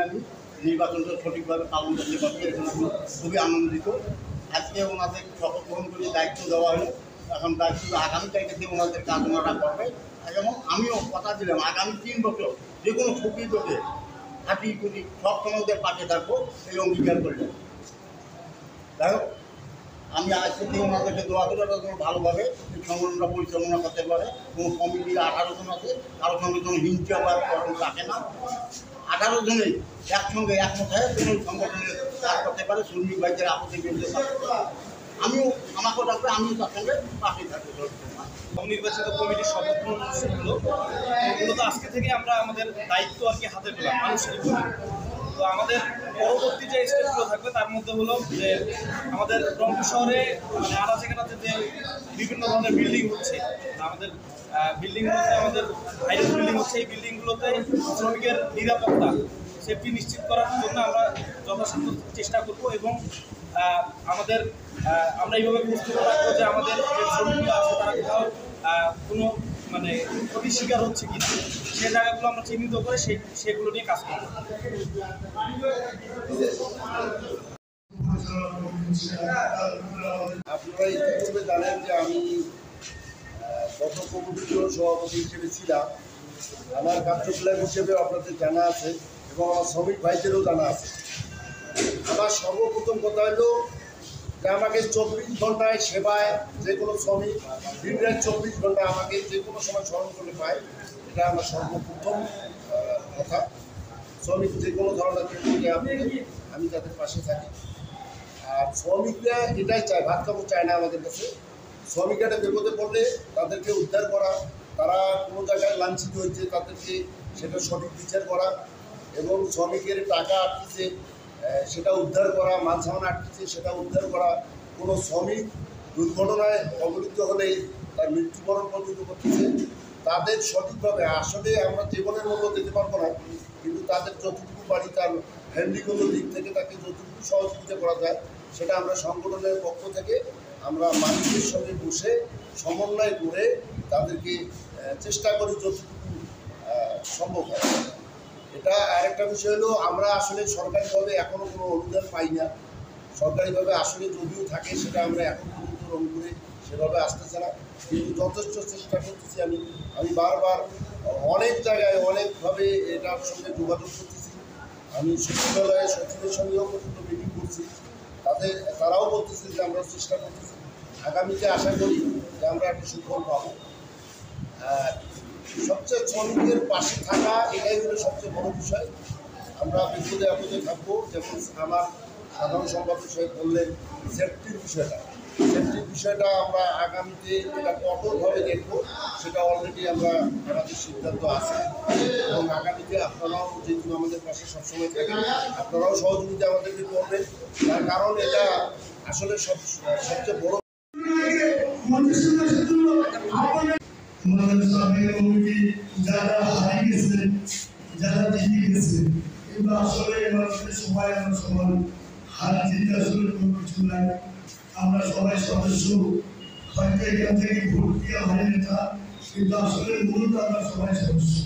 আমি নির্বাচনটা সঠিকভাবে পালন করতে পারছি, এখন আমি খুবই আনন্দিত। আজকে ওনাদের শপথ গ্রহণ করে দায়িত্ব দেওয়া হলো, এখন দায়িত্ব আগামী তারিখে ওনাদের কাজ ওনারা করবে। এবং আমিও কথা দিলাম আগামী 3 বছর যে কোনো সুবিধাকে হাঁটি কুটি সব সময় ওদের পাশে থাকবো, এই অঙ্গীকার করলেন। যাই হোক, আমি আজকে থেকে ওনাদেরকে দোয়া করে যেন ভালোভাবে এই সংগঠনটা পরিচালনা করতে পারে। কোনো কমিটির 18 জন আছে, কারোর সঙ্গে কোনো হিংসা বা গঠন থাকে না। 18 জনেই একসঙ্গে একমত হয়ে কোনো সংগঠনে কাজ করতে পারে, শ্রমিক ভাইদের আপত্তি বিরুদ্ধে আমিও আমাকেও ডাকবে, আমিও তার সঙ্গে পাশে থাকবো। নবনির্বাচিত কমিটির শপথ গ্রহণ অনুষ্ঠান হলো, মূলত আজকে থেকে আমরা আমাদের দায়িত্ব আর কি হাতে পেলাম মানুষের উপরে। তো আমাদের পরবর্তী যে স্টেপগুলো থাকবে তার মধ্যে হলো যে আমাদের রংপুর শহরে মানে আনাচে কানাচে যে বিভিন্ন ধরনের বিল্ডিং হচ্ছে, আমাদের বিল্ডিংগুলোতে আমাদের হাইডেন্স বিল্ডিং হচ্ছে, এই বিল্ডিংগুলোতে শ্রমিকের নিরাপত্তা সেফটি নিশ্চিত করার জন্য আমরা যথাসাধ্য চেষ্টা করব। এবং আমরা এইভাবে প্রস্তুত রাখবো যে আমাদের যে শ্রমিকরা আছে তারা কোথাও কোনো মানে ক্ষতির শিকার হচ্ছে কিনা সে জায়গাগুলো আমরা চিহ্নিত করে সেগুলো নিয়ে কাজ করব। আপনারা ইতিপূর্বে জানেন যে আমি গত কমিটির সভাপতি হিসেবে ছিলাম। আমার কার্যকলাপ হিসেবে আপনাদের জানা আছে এবং আমার শ্রমিক ভাইদেরও জানা আছে। আমার সর্বপ্রথম কথা হলো যে আমাকে 24 ঘন্টায় সেবায় যে কোনো শ্রমিক দিনের 24 ঘন্টা আমাকে যে কোনো সময় স্মরণ করে পায়, এটা আমার সর্বপ্রথম কথা। শ্রমিক যে কোনো ধরনের আমি তাদের পাশে থাকি। আর শ্রমিকরা এটাই চায়, ভাত কাপড় চায় না আমাদের কাছে। শ্রমিকরা বিপদে পড়লে তাদেরকে উদ্ধার করা, তারা কোনো জায়গায় লাঞ্ছিত হয়েছে তাদেরকে সেটা সঠিক বিচার করা, এবং শ্রমিকের টাকা আটকেছে সেটা উদ্ধার করা, মানসামান আটকেছে সেটা উদ্ধার করা। কোনো শ্রমিক দুর্ঘটনায় কবলিত হলেই তার মৃত্যুবরণ পর্যন্ত করতেছে, তাদের সঠিকভাবে আসলে আমরা জীবনের মূল্য দিতে পারবো না, কিন্তু তাদের যতটুকু পারি তার ফ্যামিলিগত দিক থেকে তাকে যতটুকু সহযোগিতা করা যায় সেটা আমরা সংগঠনের পক্ষ থেকে আমরা মালিকের সঙ্গে বসে সমন্বয় করে তাদেরকে চেষ্টা করি যতটুকু সম্ভব হয়। এটা আরেকটা বিষয় হলো আমরা আসলে সরকারিভাবে এখনও কোনো অনুদান পাই না। সরকারিভাবে আসলে যদিও থাকে সেটা আমরা এখন পর্যন্ত রংপুরে সেভাবে আসতেছে না, কিন্তু যথেষ্ট চেষ্টা করতেছি। আমি বারবার অনেক জায়গায় অনেকভাবে এটার সঙ্গে যোগাযোগ করতেছি। আমি সচিবালয়ে সচিবের সঙ্গেও পর্যন্ত মিটিং করছি, তারাও বলতেছে যে আমরা চেষ্টা করতেছি। আগামীতে আশা করি যে আমরা একটা সুফল পাবো। সবচেয়ে শ্রমিকের পাশে থাকা এটাই হলো সবচেয়ে বড় বিষয়। আমরা বিপদে আপদে থাকবো। যেমন আমার সাধারণ সম্পাদক সাহেব বললেন সেফটির বিষয়টা আমরা আগামীতে এটা কঠোরভাবে দেখবো, সেটা অলরেডি আমাদের সিদ্ধান্ত আছে। এবং আগামীতে আপনারাও যেহেতু আমাদের পাশে সবসময় থাকেন, আপনারাও সহযোগিতা আমাদেরকে করবেন। তার কারণ এটা আসলে সবচেয়ে বড় যারা হারিয়ে গেছে, যারা জিতে গেছে, কিন্তু আসলে সবাই আমরা সমান হার জিতে আসলে কোনো কিছু নাই। আমরা সবাই সদস্য, হয়তো এখান থেকে ভোট দেওয়া হয় নেতা, কিন্তু আসলে মূলত আমরা সবাই সদস্য।